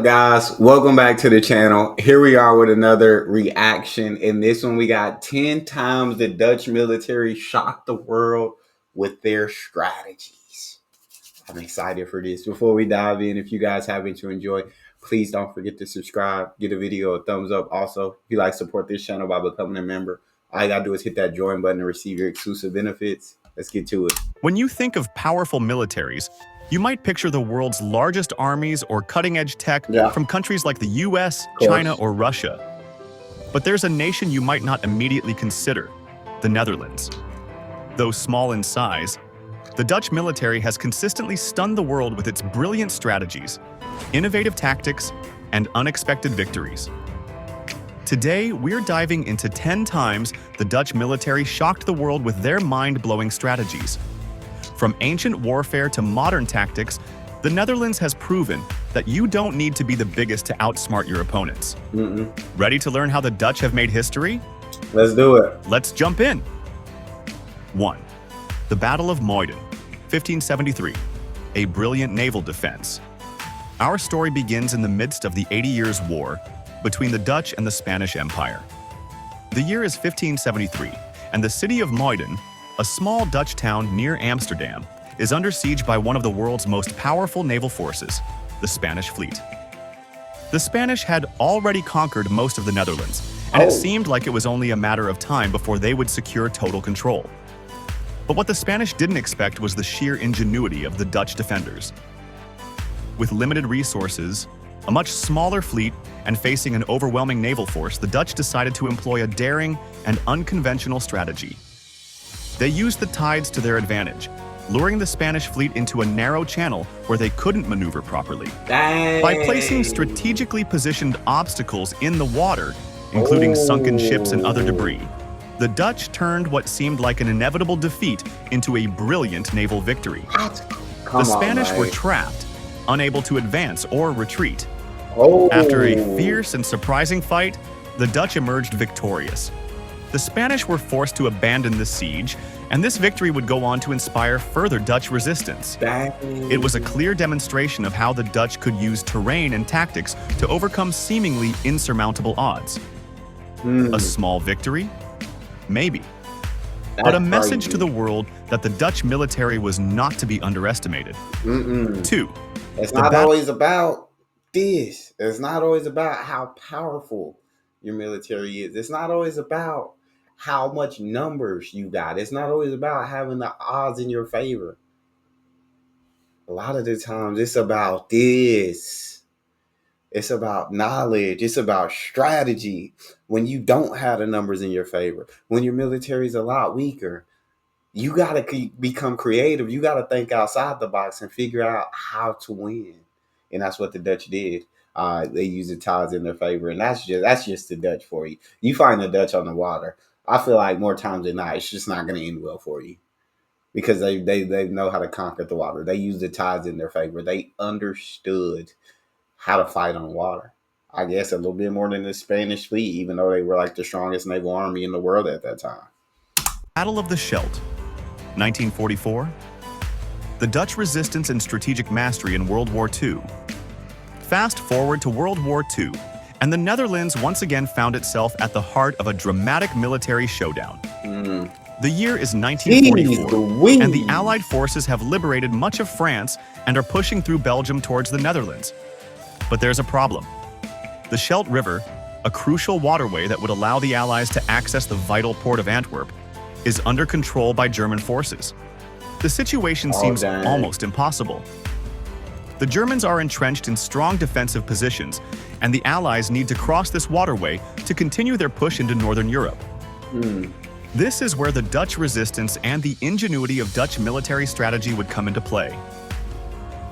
Guys, welcome back to the channel. Here we are with another reaction. In this one, we got 10 times the Dutch military shocked the world with their strategies. I'm excited for this. Before we dive in, if you guys happen to enjoy, please don't forget to subscribe, give the video a thumbs up. Also, if you like support this channel by becoming a member, all you gotta do is hit that join button to receive your exclusive benefits. Let's get to it. When you think of powerful militaries, you might picture the world's largest armies or cutting-edge tech from countries like the US, China, or Russia. But there's a nation you might not immediately consider: the Netherlands. Though small in size, the Dutch military has consistently stunned the world with its brilliant strategies, innovative tactics, and unexpected victories. Today, we're diving into 10 times the Dutch military shocked the world with their mind-blowing strategies. From ancient warfare to modern tactics, the Netherlands has proven that you don't need to be the biggest to outsmart your opponents. Ready to learn how the Dutch have made history? Let's do it. Let's jump in. 1. The Battle of Muiden, 1573. A brilliant naval defense. Our story begins in the midst of the 80 Years' War between the Dutch and the Spanish Empire. The year is 1573, and the city of Muiden, a small Dutch town near Amsterdam, is under siege by one of the world's most powerful naval forces, the Spanish fleet. The Spanish had already conquered most of the Netherlands, and it seemed like it was only a matter of time before they would secure total control. But what the Spanish didn't expect was the sheer ingenuity of the Dutch defenders. With limited resources, a much smaller fleet, and facing an overwhelming naval force, the Dutch decided to employ a daring and unconventional strategy. They used the tides to their advantage, luring the Spanish fleet into a narrow channel where they couldn't maneuver properly. By placing strategically positioned obstacles in the water, including sunken ships and other debris, the Dutch turned what seemed like an inevitable defeat into a brilliant naval victory. The Spanish were trapped, unable to advance or retreat. After a fierce and surprising fight, the Dutch emerged victorious. The Spanish were forced to abandon the siege, and this victory would go on to inspire further Dutch resistance. It was a clear demonstration of how the Dutch could use terrain and tactics to overcome seemingly insurmountable odds. A small victory? Maybe. But a message to the world that the Dutch military was not to be underestimated. 2. It's not always about this. It's not always about how powerful your military is. It's not always about how much numbers you got. It's not always about having the odds in your favor. A lot of the times it's about this. It's about knowledge. It's about strategy. When you don't have the numbers in your favor, when your military is a lot weaker, you got to become creative. You got to think outside the box and figure out how to win. And that's what the Dutch did. They used the tides in their favor. And that's just the Dutch for you. You find the Dutch on the water, I feel like more times than not, it's just not going to end well for you. Because they know how to conquer the water. They used the tides in their favor. They understood how to fight on water. I guess a little bit more than the Spanish fleet, even though they were like the strongest naval army in the world at that time. Battle of the Scheldt, 1944. The Dutch resistance and strategic mastery in World War II. Fast forward to World War II, and the Netherlands once again found itself at the heart of a dramatic military showdown. The year is 1944, and the Allied forces have liberated much of France and are pushing through Belgium towards the Netherlands. But there's a problem. The Scheldt River, a crucial waterway that would allow the Allies to access the vital port of Antwerp, is under control by German forces. The situation seems almost impossible. The Germans are entrenched in strong defensive positions, and the Allies need to cross this waterway to continue their push into Northern Europe. This is where the Dutch resistance and the ingenuity of Dutch military strategy would come into play.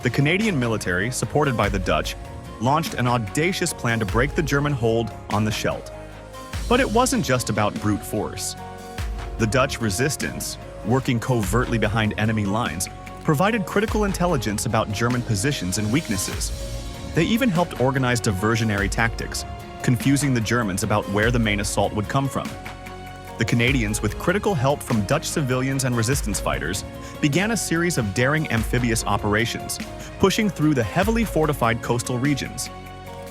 The Canadian military, supported by the Dutch, launched an audacious plan to break the German hold on the Scheldt. But it wasn't just about brute force. The Dutch resistance, working covertly behind enemy lines, provided critical intelligence about German positions and weaknesses. They even helped organize diversionary tactics, confusing the Germans about where the main assault would come from. The Canadians, with critical help from Dutch civilians and resistance fighters, began a series of daring amphibious operations, pushing through the heavily fortified coastal regions.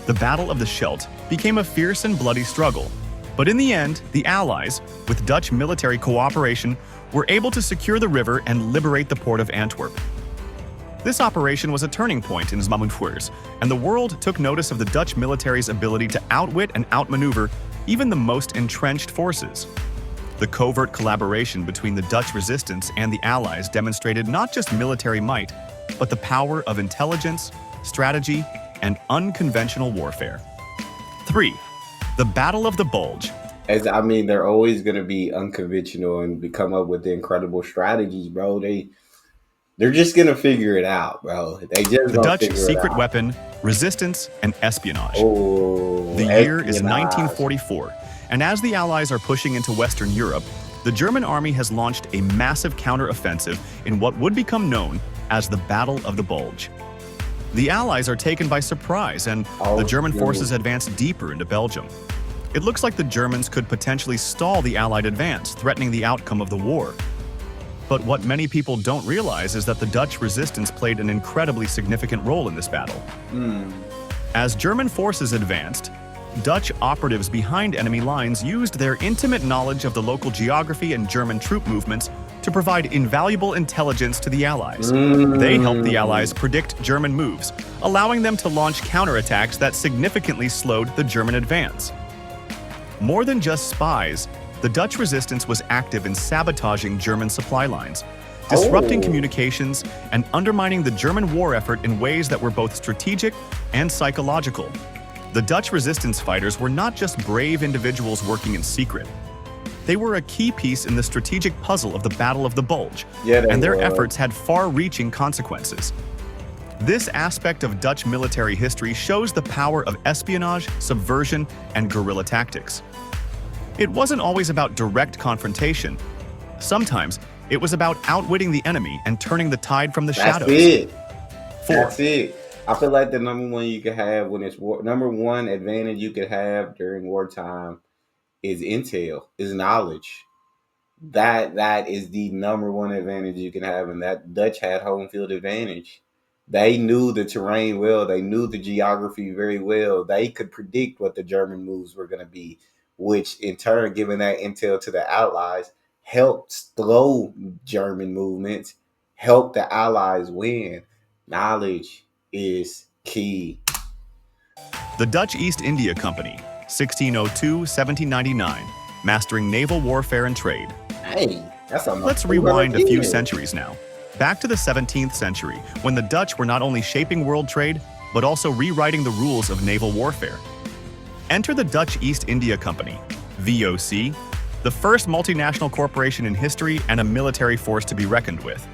The Battle of the Scheldt became a fierce and bloody struggle, but in the end, the Allies, with Dutch military cooperation, were able to secure the river and liberate the port of Antwerp. This operation was a turning point in Zwamuwers, and the world took notice of the Dutch military's ability to outwit and outmaneuver even the most entrenched forces. The covert collaboration between the Dutch resistance and the Allies demonstrated not just military might, but the power of intelligence, strategy, and unconventional warfare. 3. The Battle of the Bulge. They're always going to be unconventional and come up with incredible strategies, bro. They're just going to figure it out, bro. The Dutch secret weapon, resistance, and espionage. Oh, the year is 1944, and as the Allies are pushing into Western Europe, the German army has launched a massive counteroffensive in what would become known as the Battle of the Bulge. The Allies are taken by surprise, and the German forces advance deeper into Belgium. It looks like the Germans could potentially stall the Allied advance, threatening the outcome of the war. But what many people don't realize is that the Dutch resistance played an incredibly significant role in this battle. As German forces advanced, Dutch operatives behind enemy lines used their intimate knowledge of the local geography and German troop movements to provide invaluable intelligence to the Allies. They helped the Allies predict German moves, allowing them to launch counterattacks that significantly slowed the German advance. More than just spies, the Dutch resistance was active in sabotaging German supply lines, disrupting communications, and undermining the German war effort in ways that were both strategic and psychological. The Dutch resistance fighters were not just brave individuals working in secret. They were a key piece in the strategic puzzle of the Battle of the Bulge, and their efforts had far-reaching consequences. This aspect of Dutch military history shows the power of espionage, subversion, and guerrilla tactics. It wasn't always about direct confrontation. Sometimes it was about outwitting the enemy and turning the tide from the shadows. That's it. I feel like the number one you could have when it's war, number one advantage you could have during wartime is intel, is knowledge. That is the number one advantage you can have, and that Dutch had home field advantage. They knew the terrain well. They knew the geography very well. They could predict what the German moves were going to be, which in turn, giving that intel to the Allies, helped slow German movements, helped the Allies win. Knowledge is key. The Dutch East India Company, 1602-1799, mastering naval warfare and trade. Hey, that's Let's rewind a few centuries now. Back to the 17th century, when the Dutch were not only shaping world trade, but also rewriting the rules of naval warfare. Enter the Dutch East India Company, VOC, the first multinational corporation in history and a military force to be reckoned with.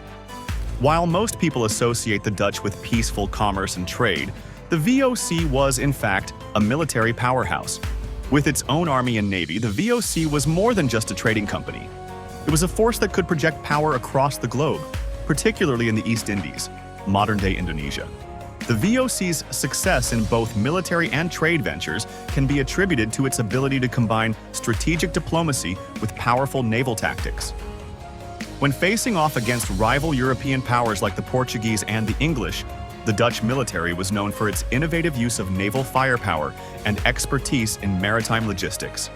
While most people associate the Dutch with peaceful commerce and trade, the VOC was, in fact, a military powerhouse. With its own army and navy, the VOC was more than just a trading company. It was a force that could project power across the globe, particularly in the East Indies, modern-day Indonesia. The VOC's success in both military and trade ventures can be attributed to its ability to combine strategic diplomacy with powerful naval tactics. When facing off against rival European powers like the Portuguese and the English, the Dutch military was known for its innovative use of naval firepower and expertise in maritime logistics.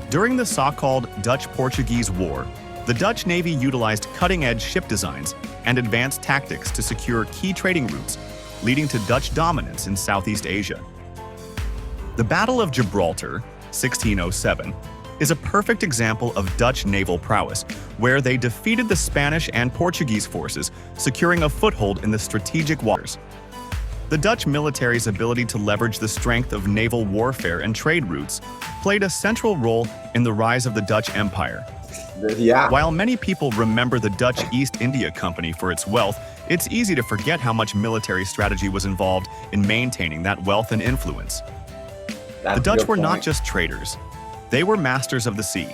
During the so-called Dutch-Portuguese War, the Dutch Navy utilized cutting-edge ship designs and advanced tactics to secure key trading routes, leading to Dutch dominance in Southeast Asia. The Battle of Gibraltar, 1607, is a perfect example of Dutch naval prowess, where they defeated the Spanish and Portuguese forces, securing a foothold in the strategic waters. The Dutch military's ability to leverage the strength of naval warfare and trade routes played a central role in the rise of the Dutch Empire. While many people remember the Dutch East India Company for its wealth, it's easy to forget how much military strategy was involved in maintaining that wealth and influence. The Dutch were not just traders. They were masters of the sea.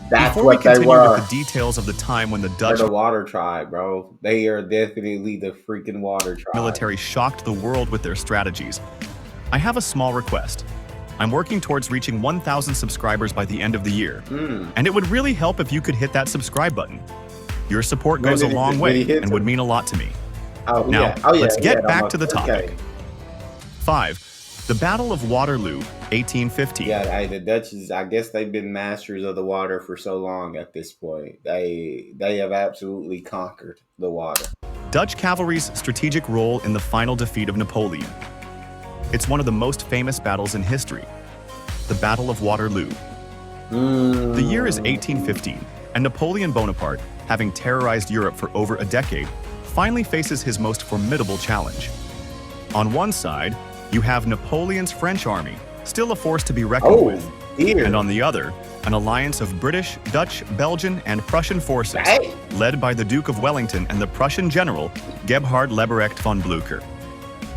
Before we continue with the details of the time when the Dutch... They're the water tribe, bro. They are definitely the freaking water tribe. Military shocked the world with their strategies. I have a small request. I'm working towards reaching 1,000 subscribers by the end of the year. And it would really help if you could hit that subscribe button. Your support goes a long way and would mean a lot to me. Let's get back to the topic. 5. The Battle of Waterloo, 1815. Yeah, the Dutch is, I guess they've been masters of the water for so long at this point. They have absolutely conquered the water. Dutch cavalry's strategic role in the final defeat of Napoleon. It's one of the most famous battles in history. The Battle of Waterloo. The year is 1815, and Napoleon Bonaparte, having terrorized Europe for over a decade, finally faces his most formidable challenge. On one side, you have Napoleon's French army, still a force to be reckoned with. Dear. And on the other, an alliance of British, Dutch, Belgian, and Prussian forces, led by the Duke of Wellington and the Prussian general, Gebhard Leberecht von Blücher.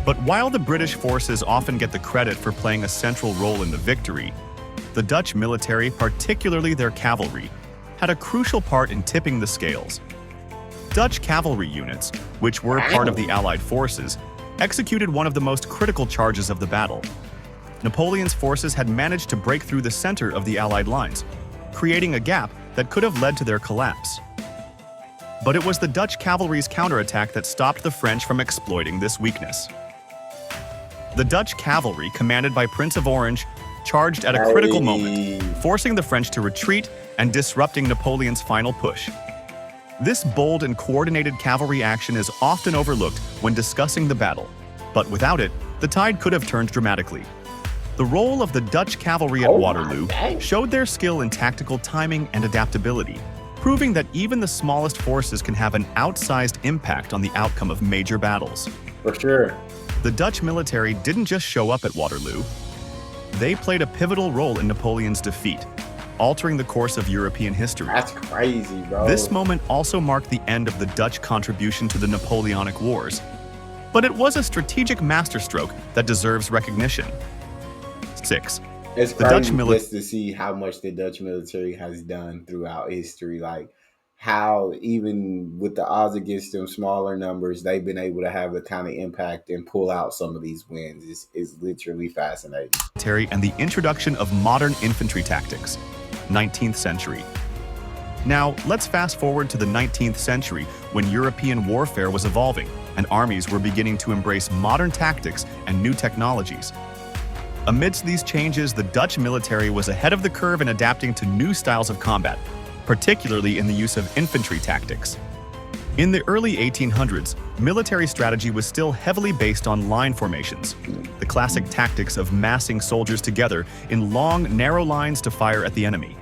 But while the British forces often get the credit for playing a central role in the victory, the Dutch military, particularly their cavalry, had a crucial part in tipping the scales. Dutch cavalry units, which were part of the Allied forces, executed one of the most critical charges of the battle. Napoleon's forces had managed to break through the center of the Allied lines, creating a gap that could have led to their collapse. But it was the Dutch cavalry's counterattack that stopped the French from exploiting this weakness. The Dutch cavalry, commanded by Prince of Orange, charged at a critical moment, forcing the French to retreat and disrupting Napoleon's final push. This bold and coordinated cavalry action is often overlooked when discussing the battle, but without it, the tide could have turned dramatically. The role of the Dutch cavalry at Waterloo showed their skill in tactical timing and adaptability, proving that even the smallest forces can have an outsized impact on the outcome of major battles. For sure. The Dutch military didn't just show up at Waterloo. They played a pivotal role in Napoleon's defeat, altering the course of European history. That's crazy, bro. This moment also marked the end of the Dutch contribution to the Napoleonic Wars, but it was a strategic masterstroke that deserves recognition. 6. It's The Dutch crazy just to see how much the Dutch military has done throughout history. Like how even with the odds against them smaller numbers, they've been able to have the kind of impact and pull out some of these wins. Is literally fascinating. And the introduction of modern infantry tactics, 19th century. Now, let's fast forward to the 19th century when European warfare was evolving and armies were beginning to embrace modern tactics and new technologies. Amidst these changes, the Dutch military was ahead of the curve in adapting to new styles of combat, particularly in the use of infantry tactics. In the early 1800s, military strategy was still heavily based on line formations, the classic tactics of massing soldiers together in long, narrow lines to fire at the enemy.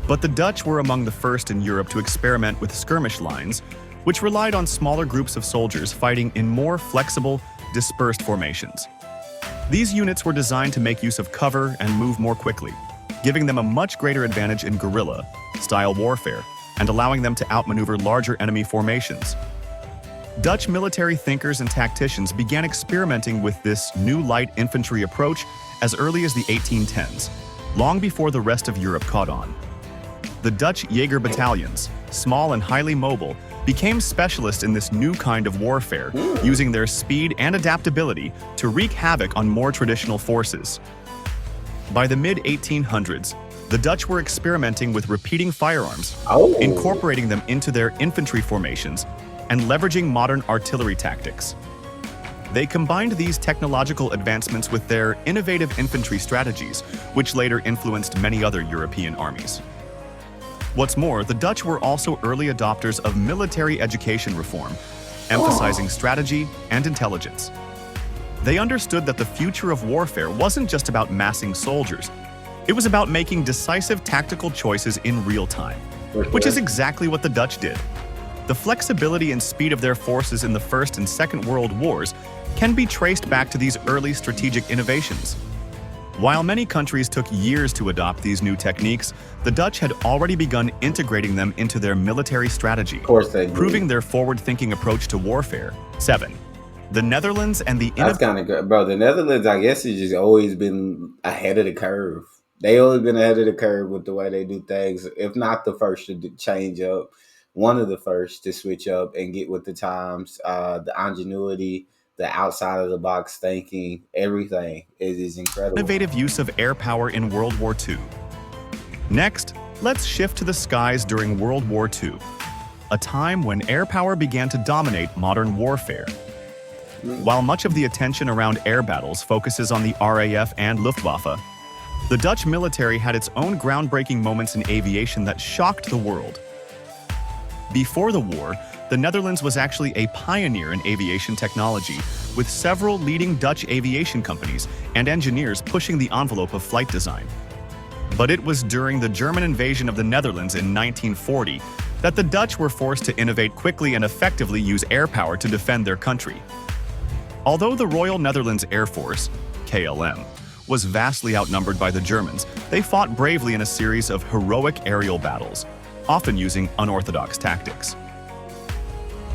But the Dutch were among the first in Europe to experiment with skirmish lines, which relied on smaller groups of soldiers fighting in more flexible, dispersed formations. These units were designed to make use of cover and move more quickly, giving them a much greater advantage in guerrilla-style warfare and allowing them to outmaneuver larger enemy formations. Dutch military thinkers and tacticians began experimenting with this new light infantry approach as early as the 1810s, long before the rest of Europe caught on. The Dutch Jaeger battalions, small and highly mobile, became specialists in this new kind of warfare, using their speed and adaptability to wreak havoc on more traditional forces. By the mid-1800s, the Dutch were experimenting with repeating firearms, incorporating them into their infantry formations, and leveraging modern artillery tactics. They combined these technological advancements with their innovative infantry strategies, which later influenced many other European armies. What's more, the Dutch were also early adopters of military education reform, emphasizing strategy and intelligence. They understood that the future of warfare wasn't just about massing soldiers. It was about making decisive tactical choices in real time, which is exactly what the Dutch did. The flexibility and speed of their forces in the First and Second World Wars can be traced back to these early strategic innovations. While many countries took years to adopt these new techniques, the Dutch had already begun integrating them into their military strategy, Of course they do. proving their forward-thinking approach to warfare. 7. The Netherlands and the That's kind of good, bro. The Netherlands, I guess, has just always been ahead of the curve. They always been ahead of the curve with the way they do things. If not the first to change up, one of the first to switch up and get with the times. The ingenuity, the outside of the box thinking, everything is incredible. innovative use of air power in World War II. Next, let's shift to the skies during World War II, a time when air power began to dominate modern warfare. While much of the attention around air battles focuses on the RAF and Luftwaffe, the Dutch military had its own groundbreaking moments in aviation that shocked the world. Before the war, the Netherlands was actually a pioneer in aviation technology, with several leading Dutch aviation companies and engineers pushing the envelope of flight design. But it was during the German invasion of the Netherlands in 1940 that the Dutch were forced to innovate quickly and effectively use air power to defend their country. Although the Royal Netherlands Air Force, KLM, was vastly outnumbered by the Germans, they fought bravely in a series of heroic aerial battles, often using unorthodox tactics.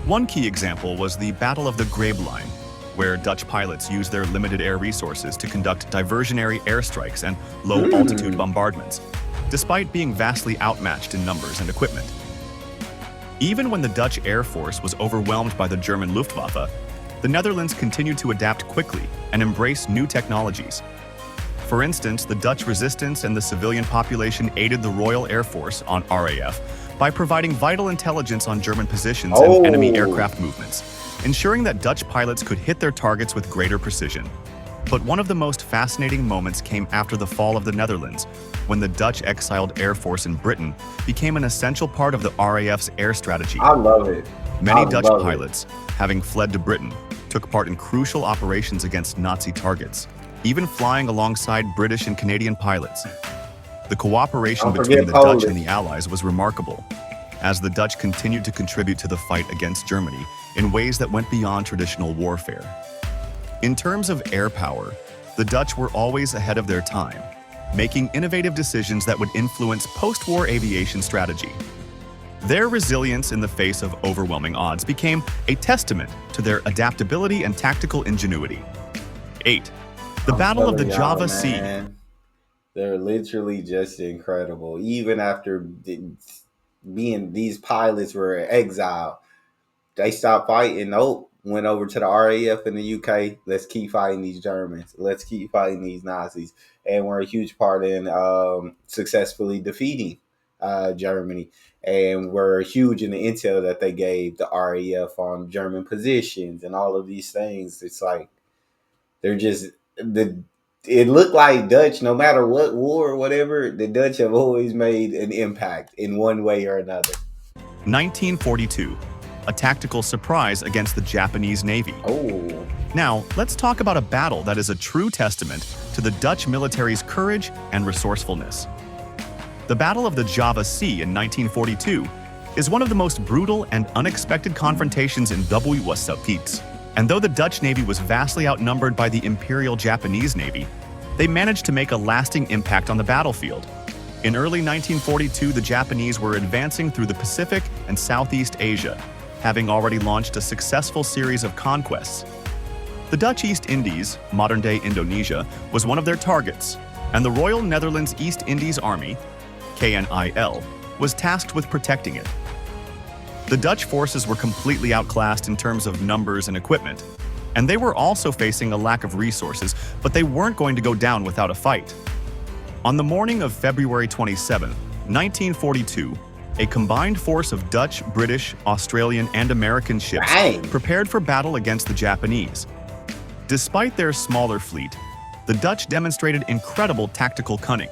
One key example was the Battle of the Grebelijn, where Dutch pilots used their limited air resources to conduct diversionary airstrikes and low-altitude bombardments, despite being vastly outmatched in numbers and equipment. Even when the Dutch Air Force was overwhelmed by the German Luftwaffe, the Netherlands continued to adapt quickly and embrace new technologies. For instance, the Dutch resistance and the civilian population aided the Royal Air Force on RAF by providing vital intelligence on German positions and enemy aircraft movements, ensuring that Dutch pilots could hit their targets with greater precision. But one of the most fascinating moments came after the fall of the Netherlands, when the Dutch exiled Air Force in Britain became an essential part of the RAF's air strategy. I love it. Many Dutch pilots, having fled to Britain, took part in crucial operations against Nazi targets, even flying alongside British and Canadian pilots. The cooperation between the Dutch and the Allies was remarkable, as the Dutch continued to contribute to the fight against Germany in ways that went beyond traditional warfare. In terms of air power, the Dutch were always ahead of their time, making innovative decisions that would influence post-war aviation strategy. Their resilience in the face of overwhelming odds became a testament to their adaptability and tactical ingenuity. 8. The Battle of the Java Sea. They're literally just incredible. Even after being, these pilots were exiled, they stopped fighting. Nope. Went over to the RAF in the UK. Let's keep fighting these Germans. Let's keep fighting these Nazis. And we're a huge part in successfully defeating Germany. And we're huge in the intel that they gave the RAF on German positions and all of these things. It's like they're just it looked like Dutch, no matter what war or whatever, the Dutch have always made an impact in one way or another. 1942, a tactical surprise against the Japanese Navy. Oh. Now, let's talk about a battle that is a true testament to the Dutch military's courage and resourcefulness. The Battle of the Java Sea in 1942 is one of the most brutal and unexpected confrontations in WWSS. And though the Dutch Navy was vastly outnumbered by the Imperial Japanese Navy, they managed to make a lasting impact on the battlefield. In early 1942, the Japanese were advancing through the Pacific and Southeast Asia, having already launched a successful series of conquests. The Dutch East Indies, modern-day Indonesia, was one of their targets, and the Royal Netherlands East Indies Army, KNIL, was tasked with protecting it. The Dutch forces were completely outclassed in terms of numbers and equipment, and they were also facing a lack of resources, but they weren't going to go down without a fight. On the morning of February 27, 1942, a combined force of Dutch, British, Australian, and American ships prepared for battle against the Japanese. Despite their smaller fleet, the Dutch demonstrated incredible tactical cunning.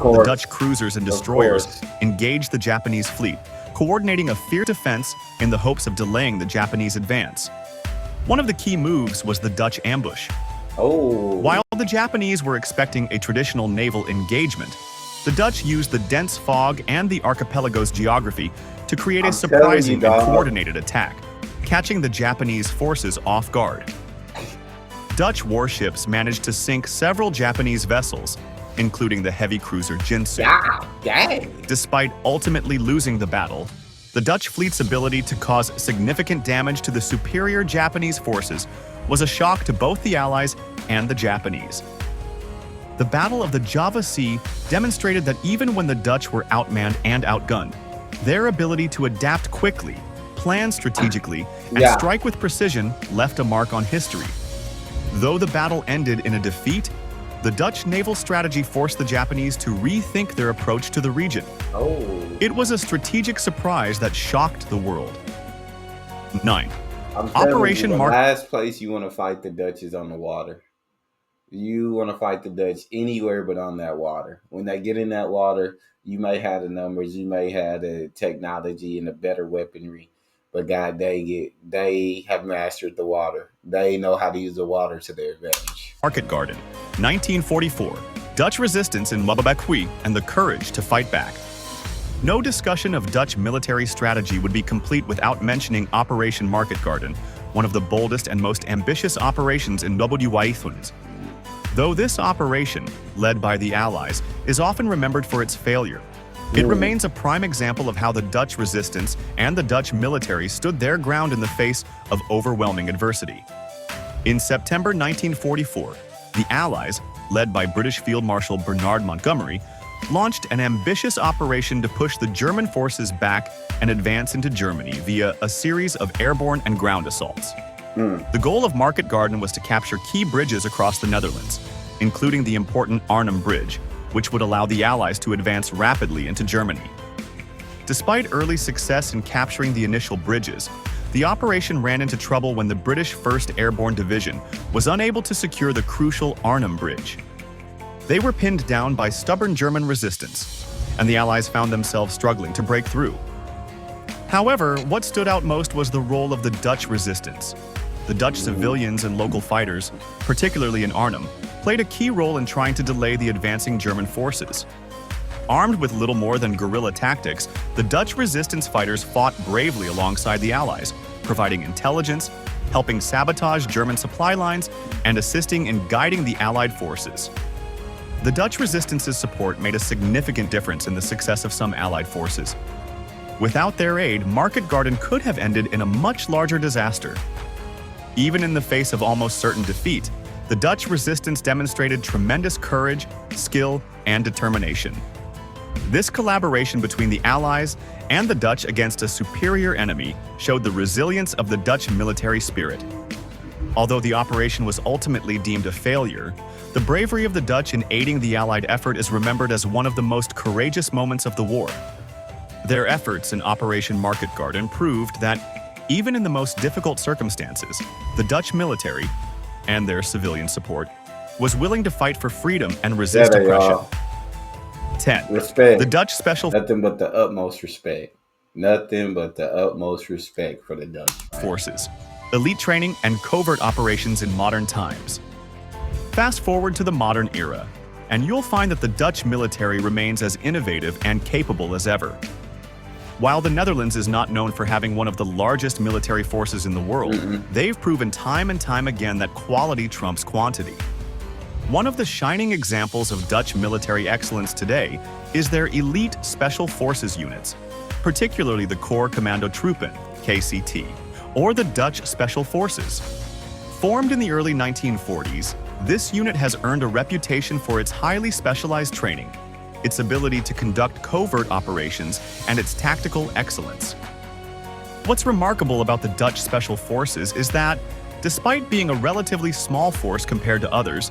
The Dutch cruisers and destroyers engaged the Japanese fleet, coordinating a fierce defense in the hopes of delaying the Japanese advance. One of the key moves was the Dutch ambush. While the Japanese were expecting a traditional naval engagement, the Dutch used the dense fog and the archipelago's geography to create a surprising and coordinated attack, catching the Japanese forces off guard. Dutch warships managed to sink several Japanese vessels, including the heavy cruiser Jinsu. Despite ultimately losing the battle, the Dutch fleet's ability to cause significant damage to the superior Japanese forces was a shock to both the Allies and the Japanese. The Battle of the Java Sea demonstrated that even when the Dutch were outmanned and outgunned, their ability to adapt quickly, plan strategically, and strike with precision left a mark on history. Though the battle ended in a defeat, the Dutch naval strategy forced the Japanese to rethink their approach to the region. It was a strategic surprise that shocked the world. 9. I'm telling you, Operation the Market last place you want to fight the Dutch is on the water. You want to fight the Dutch anywhere but on that water. When they get in that water, you may have the numbers, you may have the technology and the better weaponry, but God dang it, they have mastered the water. They know how to use the water to their advantage. Garden, 1944, Dutch resistance in Mababekhui and the courage to fight back. No discussion of Dutch military strategy would be complete without mentioning Operation Market Garden, one of the boldest and most ambitious operations in Nobodywaithun's. Though this operation, led by the Allies, is often remembered for its failure, it remains a prime example of how the Dutch resistance and the Dutch military stood their ground in the face of overwhelming adversity. In September 1944, the Allies, led by British Field Marshal Bernard Montgomery, launched an ambitious operation to push the German forces back and advance into Germany via a series of airborne and ground assaults. The goal of Market Garden was to capture key bridges across the Netherlands, including the important Arnhem Bridge, which would allow the Allies to advance rapidly into Germany. Despite early success in capturing the initial bridges, the operation ran into trouble when the British 1st Airborne Division was unable to secure the crucial Arnhem Bridge. They were pinned down by stubborn German resistance, and the Allies found themselves struggling to break through. However, what stood out most was the role of the Dutch resistance. The Dutch civilians and local fighters, particularly in Arnhem, played a key role in trying to delay the advancing German forces. Armed with little more than guerrilla tactics, the Dutch resistance fighters fought bravely alongside the Allies, providing intelligence, helping sabotage German supply lines, and assisting in guiding the Allied forces. The Dutch resistance's support made a significant difference in the success of some Allied forces. Without their aid, Market Garden could have ended in a much larger disaster. Even in the face of almost certain defeat, the Dutch resistance demonstrated tremendous courage, skill, and determination. This collaboration between the Allies and the Dutch against a superior enemy showed the resilience of the Dutch military spirit. Although the operation was ultimately deemed a failure, the bravery of the Dutch in aiding the Allied effort is remembered as one of the most courageous moments of the war. Their efforts in Operation Market Garden proved that, even in the most difficult circumstances, the Dutch military, and their civilian support, was willing to fight for freedom and resist oppression. 10. Respect. The Dutch Special Nothing but the utmost respect. Nothing but the utmost respect for the Dutch. Forces, elite training, and covert operations in modern times. Fast forward to the modern era, and you'll find that the Dutch military remains as innovative and capable as ever. While the Netherlands is not known for having one of the largest military forces in the world, they've proven time and time again that quality trumps quantity. One of the shining examples of Dutch military excellence today is their elite Special Forces units, particularly the Corps Commando Troepen, KCT, or the Dutch Special Forces. Formed in the early 1940s, this unit has earned a reputation for its highly specialized training, its ability to conduct covert operations, and its tactical excellence. What's remarkable about the Dutch Special Forces is that, despite being a relatively small force compared to others,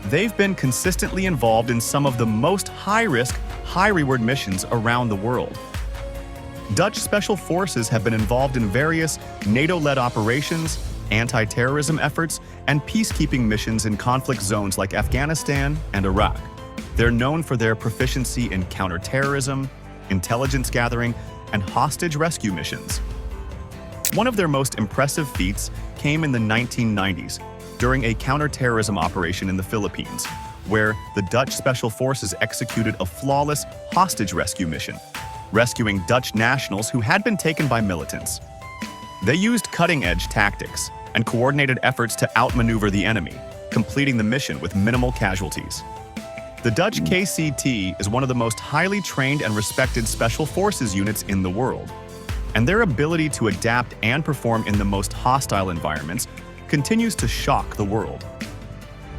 they've been consistently involved in some of the most high-risk, high-reward missions around the world. Dutch Special Forces have been involved in various NATO-led operations, anti-terrorism efforts, and peacekeeping missions in conflict zones like Afghanistan and Iraq. They're known for their proficiency in counterterrorism, intelligence gathering, and hostage rescue missions. One of their most impressive feats came in the 1990s during a counterterrorism operation in the Philippines, where the Dutch Special Forces executed a flawless hostage rescue mission, rescuing Dutch nationals who had been taken by militants. They used cutting-edge tactics and coordinated efforts to outmaneuver the enemy, completing the mission with minimal casualties. The Dutch KCT is one of the most highly trained and respected special forces units in the world, and their ability to adapt and perform in the most hostile environments continues to shock the world.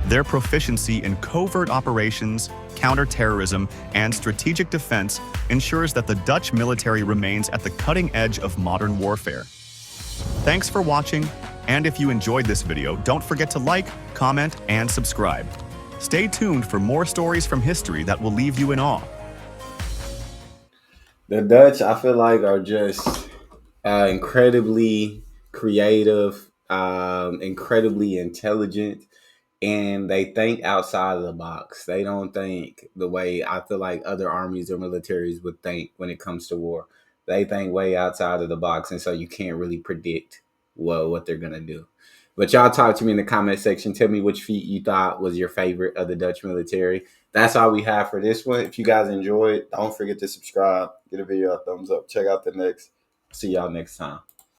Their proficiency in covert operations, counterterrorism, and strategic defense ensures that the Dutch military remains at the cutting edge of modern warfare. Thanks for watching, and if you enjoyed this video, don't forget to like, comment, and subscribe. Stay tuned for more stories from history that will leave you in awe. The Dutch, I feel like, are just incredibly creative, incredibly intelligent, and they think outside of the box. They don't think the way I feel like other armies or militaries would think when it comes to war. They think way outside of the box, and so you can't really predict what they're gonna do. But y'all talk to me in the comment section. Tell me which feat you thought was your favorite of the Dutch military. That's all we have for this one. If you guys enjoyed, don't forget to subscribe, give the video a thumbs up. Check out the next. See y'all next time.